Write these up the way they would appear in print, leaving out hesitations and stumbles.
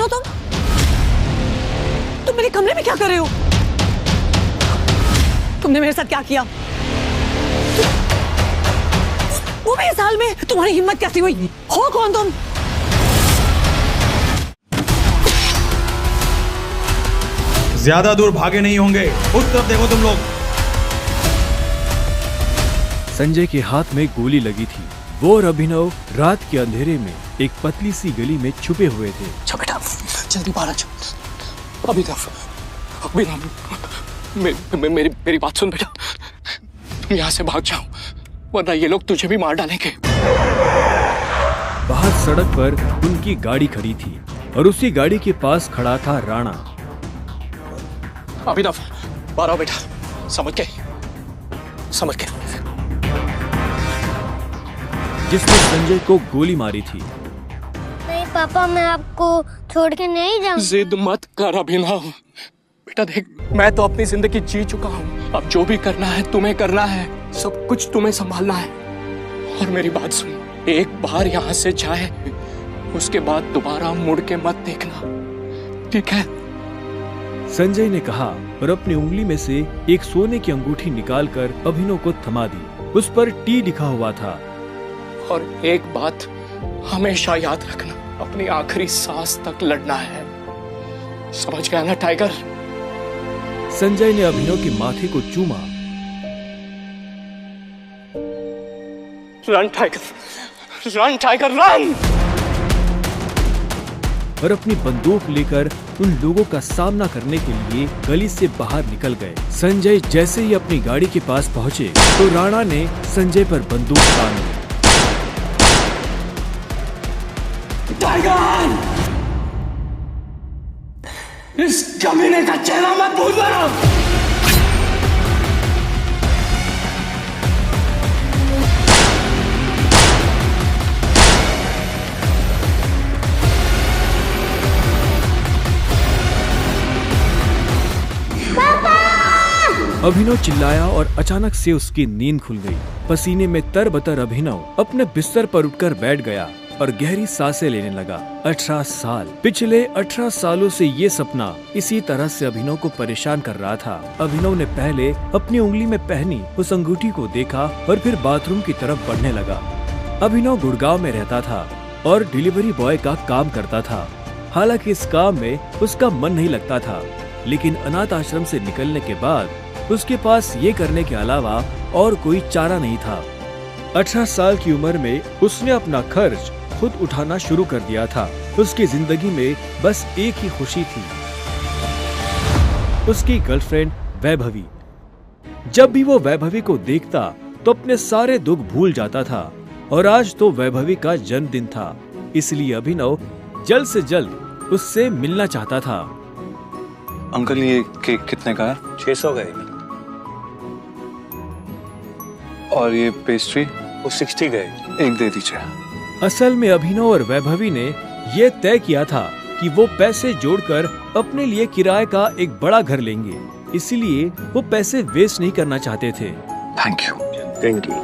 हो तुम मेरे कमरे में क्या कर रहे हो? तुमने मेरे साथ क्या किया? वो भी इस हाल में तुम्हारी हिम्मत कैसी हुई? हो कौन तुम? ज्यादा दूर भागे नहीं होंगे, उस तरफ देखो तुम लोग। संजय के हाथ में गोली लगी थी। वो और अभिनव रात के अंधेरे में एक पतली सी गली में छुपे हुए थे। अच्छा बेटा, जल्दी बाहर आ जाओ। अभिनव, मेरी बात सुन बेटा, तुम यहाँ से भाग जाओ वरना ये लोग तुझे भी मार डालेंगे। बाहर सड़क पर उनकी गाड़ी खड़ी थी और उसी गाड़ी के पास खड़ा था राणा। अभिनव, बाहर आओ बेटा। समझ के जिसने संजय को गोली मारी थी। नहीं पापा, मैं आपको छोड़ के नहीं जाऊंगा। जिद मत कर अभिनव। बेटा देख, मैं तो अपनी जिंदगी जी चुका हूँ। अब जो भी करना है तुम्हें करना है, सब कुछ तुम्हें संभालना है। और मेरी बात सुन, एक बार यहाँ से जाए उसके बाद दोबारा मुड़ के मत देखना, ठीक है? संजय ने कहा और अपनी उंगली में से एक सोने की अंगूठी निकालकर अभिनव को थमा दी। उस पर टी लिखा हुआ था। और एक बात हमेशा याद रखना, अपनी आखिरी सांस तक लड़ना है, समझ गया ना टाइगर? संजय ने अभिनव के माथे को चूमा। Run tiger, run tiger run! और अपनी बंदूक लेकर उन लोगों का सामना करने के लिए गली से बाहर निकल गए। संजय जैसे ही अपनी गाड़ी के पास पहुंचे तो राणा ने संजय पर बंदूक तान ली। टाइगर, इस कमीने का चेहरा मत भूलना। अभिनव चिल्लाया और अचानक से उसकी नींद खुल गई। पसीने में तरबतर अभिनव अपने बिस्तर पर उठकर बैठ गया और गहरी सांसें लेने लगा। 18 साल, पिछले 18 सालों से ये सपना इसी तरह से अभिनव को परेशान कर रहा था। अभिनव ने पहले अपनी उंगली में पहनी उस अंगूठी को देखा और फिर बाथरूम की तरफ बढ़ने लगा। अभिनव गुड़गांव में रहता था और डिलीवरी बॉय का काम करता था। हालांकि इस काम में उसका मन नहीं लगता था, लेकिन अनाथ आश्रम से निकलने के बाद उसके पास ये करने के अलावा और कोई चारा नहीं था। 18 साल की उम्र में उसने अपना खर्च खुद उठाना शुरू कर दिया था। उसकी जिंदगी में बस एक ही खुशी थी, उसकी गर्लफ्रेंड वैभवी। जब भी वो वैभवी को देखता तो अपने सारे दुख भूल जाता था। और आज तो वैभवी का जन्मदिन था, इसलिए अभिनव जल्द से जल्द उससे मिलना चाहता था। अंकल, ये केक कितने का है? 600 का है। और ये पेस्ट्री? वो 60 का है। एक दे दीजिए। असल में अभिनव और वैभवी ने ये तय किया था कि वो पैसे जोड़कर अपने लिए किराए का एक बड़ा घर लेंगे, इसीलिए वो पैसे वेस्ट नहीं करना चाहते थे। Thank you. Thank you.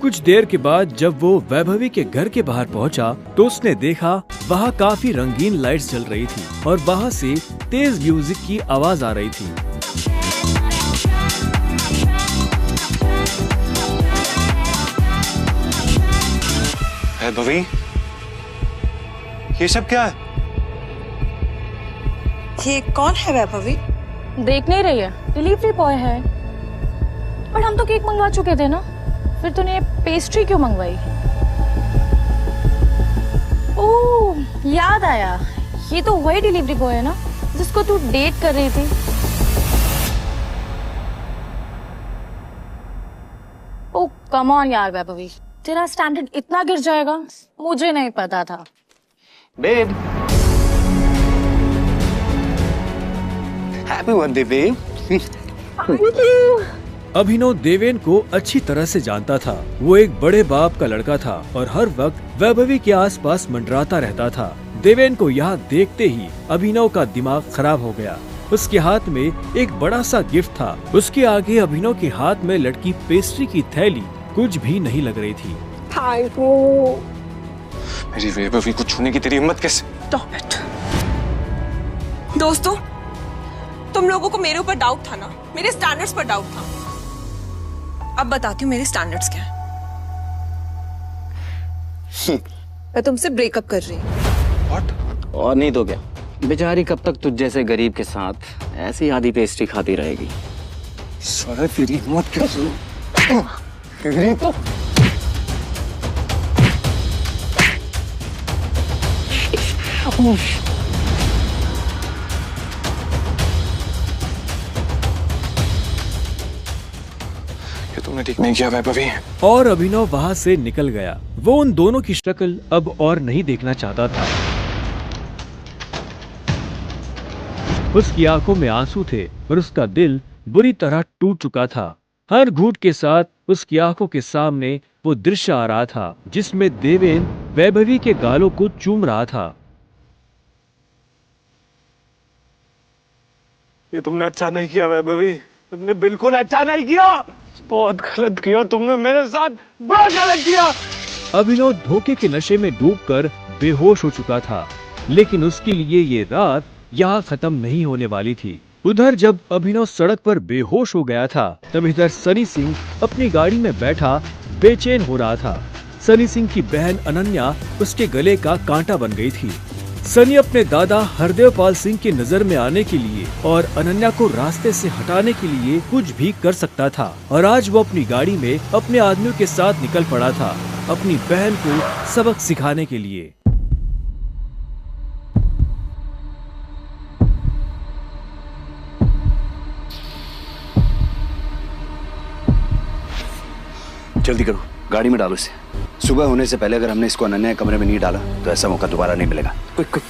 कुछ देर के बाद जब वो वैभवी के घर के बाहर पहुंचा तो उसने देखा वहाँ काफी रंगीन लाइट्स जल रही थी और वहाँ से तेज म्यूजिक की आवाज आ रही थी। वैभवी, ये सब क्या है? ये कौन है वैभवी? देख नहीं रही है, डिलीवरी बॉय है। पर हम तो केक मंगवा चुके थे ना, फिर तूने पेस्ट्री क्यों मंगवाई? ओह, याद आया, ये तो वही डिलीवरी बॉय है ना जिसको तू डेट कर रही थी। ओह कम ऑन यार वैभवी, तेरा स्टैंडर्ड इतना गिर जाएगा मुझे नहीं पता था। Babe, happy birthday babe. Abhinav Deven को अच्छी तरह से जानता था। वो एक बड़े बाप का लड़का था और हर वक्त वैभवी के आसपास मंडराता रहता था। देवेन को यहाँ देखते ही अभिनव का दिमाग खराब हो गया। उसके हाथ में एक बड़ा सा गिफ्ट था। उसके आगे अभिनव के हाथ में लटकी पेस्ट्री की थैली कुछ भी नहीं लग रही थी। मेरी वैभवी को छूने की तेरी हिम्मत कैसे? Stop it. दोस्तों, तुम लोगों को मेरे ऊपर डाउट था ना, मेरे स्टैंडर्ड्स पर डाउट था। अब बताती हूँ मेरे स्टैंडर्ड्स क्या है। मैं तुमसे ब्रेकअप कर रही हूँ। और नहीं तो क्या, बेचारी कब तक तुझ जैसे गरीब के साथ ऐसी आधी पेस्ट्री खाती रहेगी। साला तेरी हिम्मत कैसे? तेरी तो ये तुमने ठीक नहीं किया वैभवी। और अभिनव वहां से निकल गया। वो उन दोनों की शक्ल अब और नहीं देखना चाहता था। उसकी आंखों में आंसू थे और उसका दिल बुरी तरह टूट चुका था। हर घूंट के साथ उसकी आंखों के सामने वो दृश्य आ रहा था जिसमें देवेन वैभवी के गालों को चूम रहा था। ये तुमने अच्छा नहीं किया वैभवी, तुमने बिल्कुल अच्छा नहीं किया। बहुत गलत किया तुमने मेरे साथ, बहुत गलत किया। अभिनव धोखे के नशे में डूबकर बेहोश हो चुका था, लेकिन उसके लिए ये रात यहाँ खत्म नहीं होने वाली थी। उधर जब अभिनव सड़क पर बेहोश हो गया था, तब इधर सनी सिंह अपनी गाड़ी में बैठा बेचैन हो रहा था। सनी सिंह की बहन अनन्या उसके गले का कांटा बन गई थी। सनी अपने दादा हरदेवपाल सिंह की नजर में आने के लिए और अनन्या को रास्ते से हटाने के लिए कुछ भी कर सकता था, और आज वो अपनी गाड़ी में अपने आदमियों के साथ निकल पड़ा था अपनी बहन को सबक सिखाने के लिए। जल्दी करो, गाड़ी में डालो इसे। सुबह होने से पहले अगर हमने इसको अनन्या के कमरे में नहीं डाला तो ऐसा मौका दोबारा नहीं मिलेगा। Quick quick.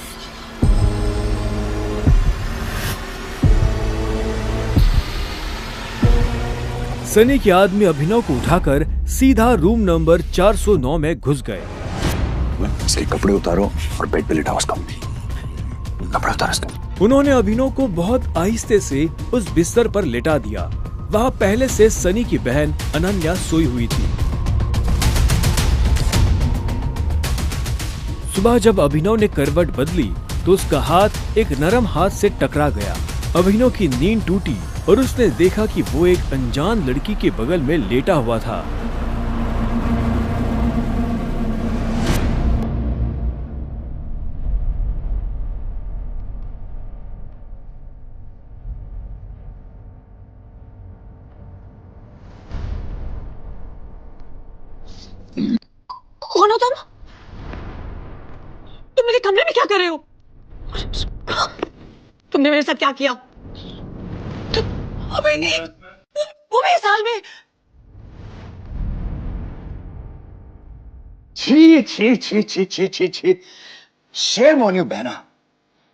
सनी के आदमी अभिनव को उठाकर सीधा रूम नंबर 409 में घुस गए। इसके कपड़े उतारो और बेड पे लिटाओ उसको। कपड़े उतारो इसका। उन्होंने अभिनव को बहुत आहिस्ते से उस बिस्तर पर लेटा दिया। वहाँ पहले से सनी की बहन अनन्या सोई हुई थी। सुबह जब अभिनव ने करवट बदली तो उसका हाथ एक नरम हाथ से टकरा गया। अभिनव की नींद टूटी और उसने देखा कि वो एक अनजान लड़की के बगल में लेटा हुआ था। कौन हो तुम? तुम मेरे कमरे में क्या कर रहे हो? तुमने मेरे साथ क्या किया? अबे नहीं, वो मेरे साल में। छी छी छी छी छी छी छी। शेम ऑन यू बहना।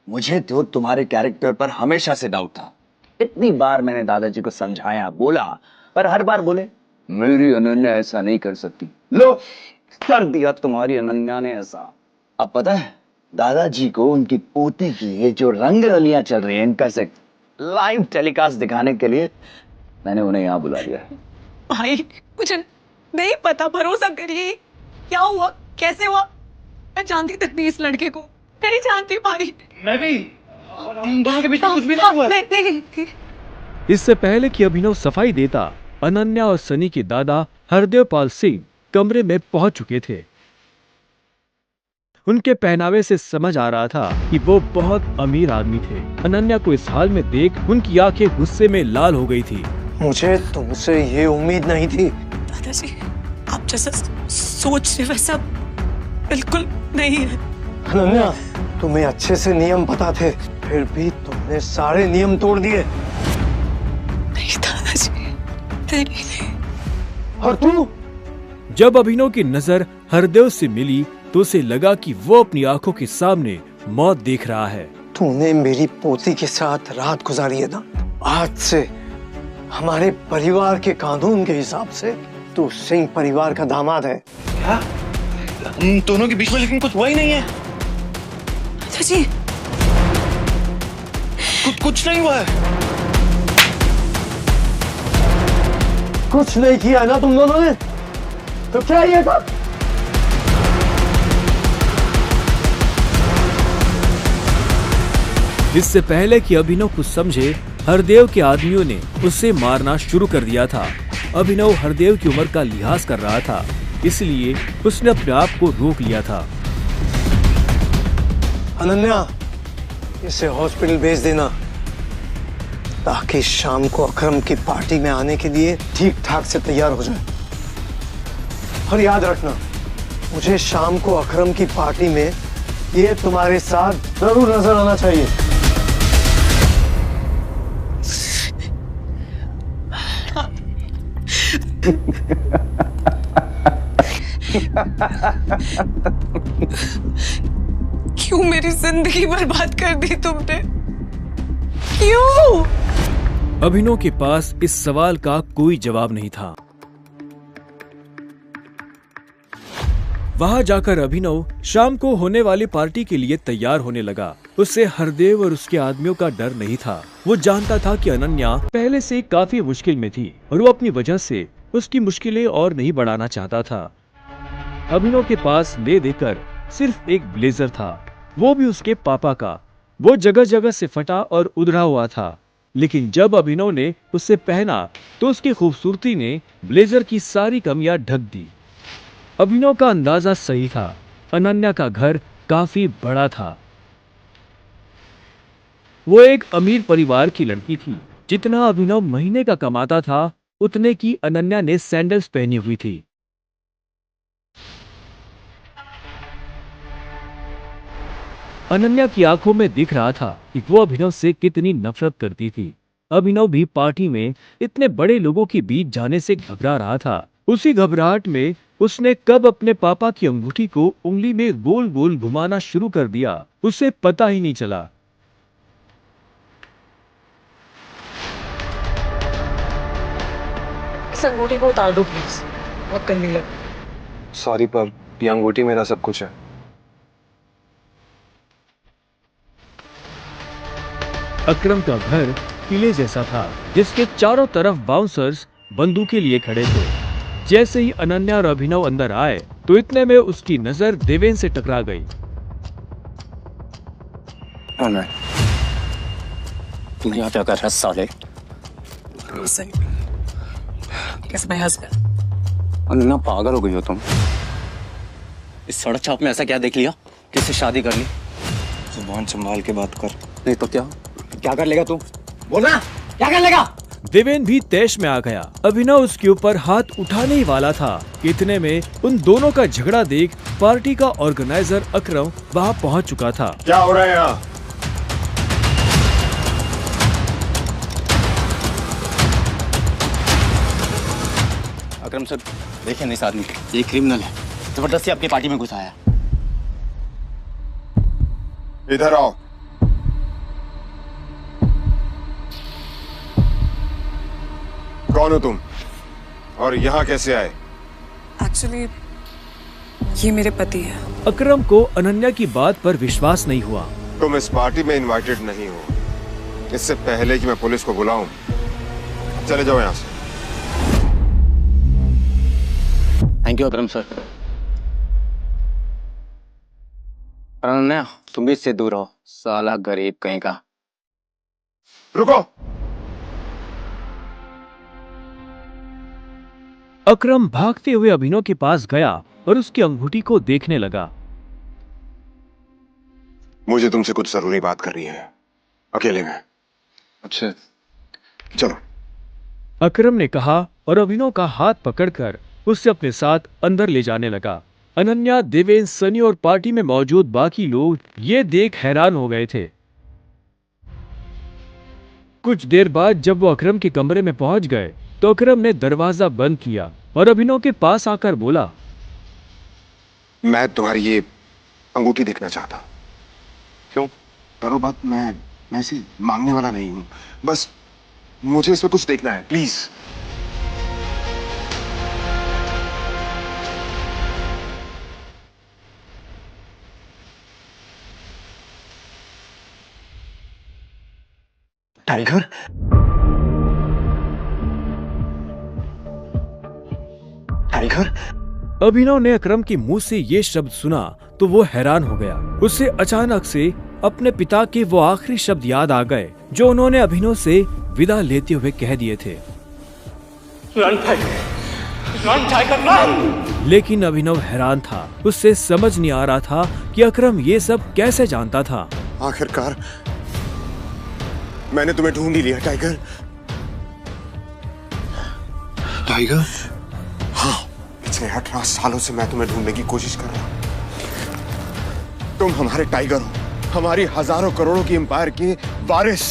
मुझे तो तुम्हारे कैरेक्टर पर हमेशा से डाउट था। इतनी बार मैंने दादाजी को समझाया, बोला, पर हर बार बोले मेरी अनन्या ऐसा नहीं कर सकती। लो, कर दिया तुम्हारी अनन्या ने ऐसा। अब पता है दादाजी को उनकी पोती की ये जो रंग रलियां चल रही है इनका से लाइव टेलीकास्ट दिखाने के लिए मैंने उन्हें यहाँ बुला लिया है। भाई मुझे नहीं पता, भरोसा करिए। क्या हुआ, कैसे हुआ? मैं जानती तक नहीं इस लड़के को, नहीं जानती भाई। मैं भी, हम दोनों के बीच में कुछ भी नहीं हुआ। नहीं। इससे पहले कि अभिनव सफाई देता, अनन्या और सनी के दादा हरदेवपाल सिंह कमरे में पहुंच चुके थे। उनके पहनावे से समझ आ रहा था कि वो बहुत अमीर आदमी थे। अनन्या को इस हाल में देख उनकी आंखें गुस्से में लाल हो गई थी। मुझे तुमसे ये उम्मीद नहीं थी। दादाजी, आप जैसा सोच रहे वैसा बिल्कुल नहीं है। अनन्या, तुम्हें अच्छे से नियम पता थे, फिर भी तुमने सारे नियम तोड़ दिए। नहीं दादाजी, नहीं। और तू? जब अभिनव की नजर हरदेव से मिली तो उसे लगा कि वो अपनी आंखों के सामने मौत देख रहा है। तूने मेरी पोती के साथ रात गुजारी है ना, आज से हमारे परिवार के कानून के हिसाब से तू सिंह परिवार का दामाद है। क्या? उन दोनों के बीच में लेकिन कुछ हुआ ही नहीं है। दादाजी, कुछ नहीं हुआ है। कुछ नहीं किया ना तुम दोनों ने, तो क्या ये था? इससे पहले कि अभिनव कुछ समझे, हरदेव के आदमियों ने उसे मारना शुरू कर दिया था। अभिनव हरदेव की उम्र का लिहाज कर रहा था, इसलिए उसने अपने आप को रोक लिया था। अनन्या, इसे हॉस्पिटल भेज देना ताकि शाम को अकरम की पार्टी में आने के लिए ठीक ठाक से तैयार हो जाए। और याद रखना, मुझे शाम को अकरम की पार्टी में ये तुम्हारे साथ जरूर नजर आना चाहिए। क्यों मेरी जिंदगी बर्बाद कर दी तुमने? क्यों? अभिनव के पास इस सवाल का कोई जवाब नहीं था। वहां जाकर अभिनव शाम को होने वाली पार्टी के लिए तैयार होने लगा। उसे हरदेव और उसके आदमियों का डर नहीं था। वो जानता था कि अनन्या पहले से काफी मुश्किल में थी और वो अपनी वजह से उसकी मुश्किलें और नहीं बढ़ाना चाहता था। अभिनव के पास ले देकर सिर्फ एक ब्लेजर था, वो भी उसके पापा का। वो जगह जगह से फटा और उधड़ा हुआ था, लेकिन जब अभिनव ने उसे पहना तो उसकी खूबसूरती ने ब्लेजर की सारी कमियां ढक दी। अभिनव का अंदाजा सही था, अनन्या का घर काफी बड़ा था। वो एक अमीर परिवार की लड़की थी। जितना अभिनव महीने का कमाता था, उतने की अनन्या ने सैंडल्स पहनी हुई थी। अनन्या की आंखों में दिख रहा था कि वो अभिनव से कितनी नफरत करती थी। अभिनव भी पार्टी में इतने बड़े लोगों के बीच जाने से घबरा रहा था। उसी घबराहट में उसने कब अपने पापा की अंगूठी को उंगली में गोल गोल घुमाना शुरू कर दिया, उसे पता ही नहीं चला। इस अंगूठी को उतार दो प्लीज, बहुत गंदी लग। सॉरी पर ये अंगूठी मेरा सब कुछ है। अकरम का घर किले जैसा था, जिसके चारों तरफ बाउंसर्स बंदूकें लिए खड़े थे। जैसे ही अनन्या और अभिनव अंदर आए तो इतने में उसकी नजर देवेन से टकरा गई। तू यहाँ क्या कर रहा है साले? अनन्या पागल हो गई हो तुम? इस सड़क छाप में ऐसा क्या देख लिया? किससे शादी कर ली? जुबान संभाल के बात कर, नहीं तो क्या कर लेगा तू? बोलना, क्या कर लेगा? देवेन भी तैश में आ गया। अभिनव उसके ऊपर हाथ उठाने ही वाला था। इतने में उन दोनों का झगड़ा देख पार्टी का ऑर्गेनाइजर अकरम वहां पहुंच चुका था। क्या हो रहा है यहाँ? अकरम सर, देखिए इस आदमी, ये क्रिमिनल है, जबरदस्ती आपकी पार्टी में घुसा है। इधर आओ। कौन हो तुम और यहाँ कैसे आए? एक्चुअली ये मेरे पति है। अकरम को अनन्या की बात पर विश्वास नहीं हुआ। तुम इस पार्टी में इनवाइटेड नहीं हो। इससे पहले कि मैं पुलिस को बुलाऊं, चले जाओ यहाँ से। Thank you Akram sir. Ananya, तुम भी इससे दूर रहो, साला गरीब कहीं का। रुको। अकरम भागते हुए अभिनव के पास गया और उसकी अंगूठी को देखने लगा। मुझे तुमसे कुछ जरूरी बात करनी है, अकेले में। अच्छा, चलो। अकरम ने कहा और अभिनव का हाथ पकड़कर उसे अपने साथ अंदर ले जाने लगा। अनन्या, देवेन, सनी और पार्टी में मौजूद बाकी लोग ये देख हैरान हो गए थे। कुछ देर बाद जब वो अकरम के कमरे में पहुंच गए तो अकरम ने दरवाजा बंद किया और अभिनव के पास आकर बोला, मैं तुम्हारी ये अंगूठी देखना चाहता। क्यों? करो बात। मैं ऐसे मांगने वाला नहीं हूं, बस मुझे इसमें कुछ देखना है, प्लीज। टाइगर? टाइगर? अभिनव ने अकरम के मुंह से ये शब्द सुना तो वो हैरान हो गया। उसे अचानक से अपने पिता के वो आखिरी शब्द याद आ गए जो उन्होंने अभिनव से विदा लेते हुए कह दिए थे। Run tiger run. लेकिन अभिनव हैरान था, उससे समझ नहीं आ रहा था कि अकरम ये सब कैसे जानता था। आखिरकार मैंने तुम्हें ढूंढ ही लिया टाइगर। टाइगर? हाँ, पिछले 18 सालों से मैं तुम्हें ढूंढने की कोशिश कर रहा हूं। तुम हमारे टाइगर हो, हमारी हजारों करोड़ों की एम्पायर के वारिस,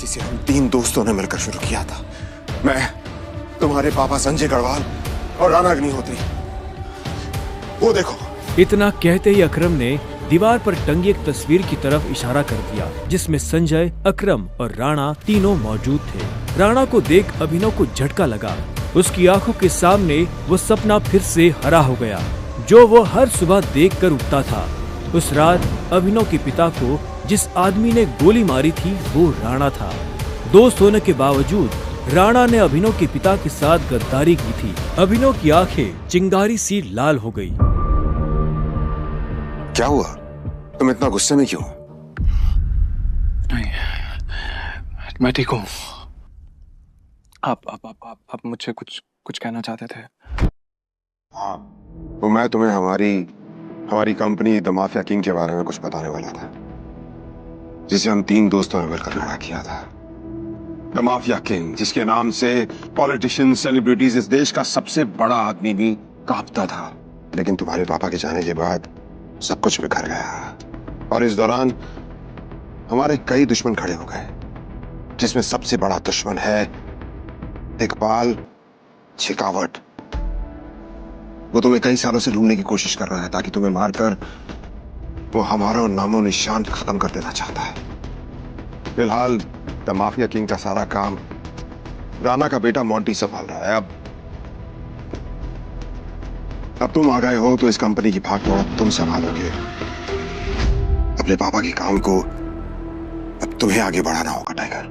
जिसे हम 3 दोस्तों ने मिलकर शुरू किया था। मैं, तुम्हारे पापा संजय गढ़वाल और राणा अग्निहोत्री। वो देखो। इतना कहते ही अकरम ने दीवार पर टंगी एक तस्वीर की तरफ इशारा कर दिया, जिसमें संजय, अकरम और राणा तीनों मौजूद थे। राणा को देख अभिनव को झटका लगा। उसकी आंखों के सामने वो सपना फिर से हरा हो गया जो वो हर सुबह देखकर उठता था। उस रात अभिनव के पिता को जिस आदमी ने गोली मारी थी वो राणा था। दोस्त होने के बावजूद राणा ने अभिनव के पिता के साथ गद्दारी की थी। अभिनव की आंखें चिंगारी सी लाल हो गई। क्या हुआ? तुम इतना गुस्से में क्यों? नहीं, मैं ठीक हूँ। आप मुझसे कुछ कहना चाहते थे? हाँ, तो मैं तुम्हें हमारी कंपनी द माफिया किंग के बारे में कुछ बताने वाला था, जिसे हम 3 दोस्तों ने मिलकर खड़ा किया था। द माफिया किंग, जिसके नाम से पॉलिटिशियन, सेलिब्रिटीज, इस देश का सबसे बड़ा आदमी भी कांपता था। लेकिन तुम्हारे पापा के जाने के बाद सब कुछ बिखर गया, और इस दौरान हमारे कई दुश्मन खड़े हो गए, जिसमें सबसे बड़ा दुश्मन है इकबाल शेखावत। वो तुम्हें कई सालों से ढूंढने की कोशिश कर रहा है, ताकि तुम्हें मारकर वो हमारा नामो निशान खत्म कर देना चाहता है। फिलहाल द माफिया किंग का सारा काम राणा का बेटा मोंटी संभाल रहा है। अब तुम आ गए हो तो इस कंपनी की भागदौड़ तुम संभालोगे। अपने पापा के काम को अब तुम्हें आगे बढ़ाना होगा टाइगर।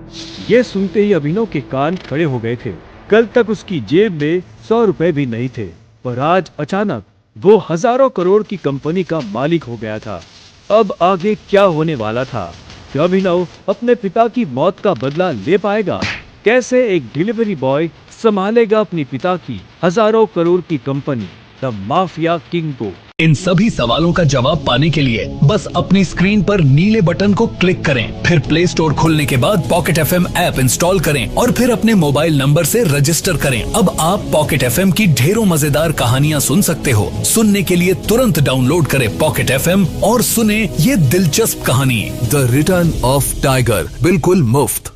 ये सुनते ही अभिनव के कान खड़े हो गए थे। कल तक उसकी जेब में 100 रुपए भी नहीं थे, पर आज अचानक वो हजारों करोड़ की कंपनी का मालिक हो गया था। अब आगे क्या होने वाला था? क्या अभिनव अपने पिता की मौत का बदला ले पाएगा? कैसे एक डिलीवरी बॉय संभालेगा अपने पिता की हजारों करोड़ की कंपनी द माफिया किंग को? इन सभी सवालों का जवाब पाने के लिए बस अपनी स्क्रीन पर नीले बटन को क्लिक करें, फिर प्ले स्टोर खोलने के बाद पॉकेट FM ऐप इंस्टॉल करें और फिर अपने मोबाइल नंबर से रजिस्टर करें। अब आप पॉकेट FM की ढेरों मजेदार कहानियाँ सुन सकते हो। सुनने के लिए तुरंत डाउनलोड करें पॉकेट FM और सुने ये दिलचस्प कहानी द रिटर्न ऑफ टाइगर, बिल्कुल मुफ्त।